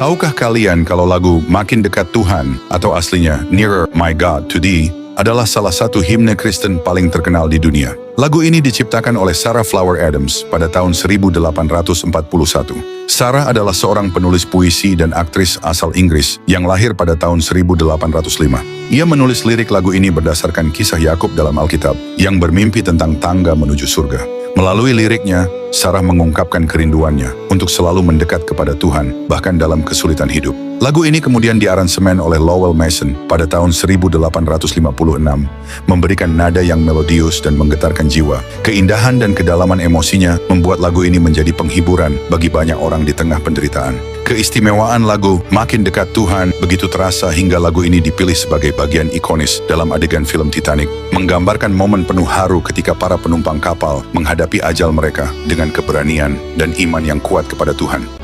Tahukah kalian kalau lagu Makin Dekat Tuhan atau aslinya Nearer My God to Thee adalah salah satu himne Kristen paling terkenal di dunia. Lagu ini diciptakan oleh Sarah Flower Adams pada tahun 1841. Sarah adalah seorang penulis puisi dan aktris asal Inggris yang lahir pada tahun 1805. Ia menulis lirik lagu ini berdasarkan kisah Yakub dalam Alkitab yang bermimpi tentang tangga menuju surga. Melalui liriknya, Sarah mengungkapkan kerinduannya untuk selalu mendekat kepada Tuhan, bahkan dalam kesulitan hidup. Lagu ini kemudian diaransemen oleh Lowell Mason pada tahun 1856, memberikan nada yang melodius dan menggetarkan jiwa. Keindahan dan kedalaman emosinya membuat lagu ini menjadi penghiburan bagi banyak orang di tengah penderitaan. Keistimewaan lagu Makin Dekat Tuhan begitu terasa hingga lagu ini dipilih sebagai bagian ikonis dalam adegan film Titanic, menggambarkan momen penuh haru ketika para penumpang kapal menghadapi ajal mereka dengan keberanian dan iman yang kuat kepada Tuhan.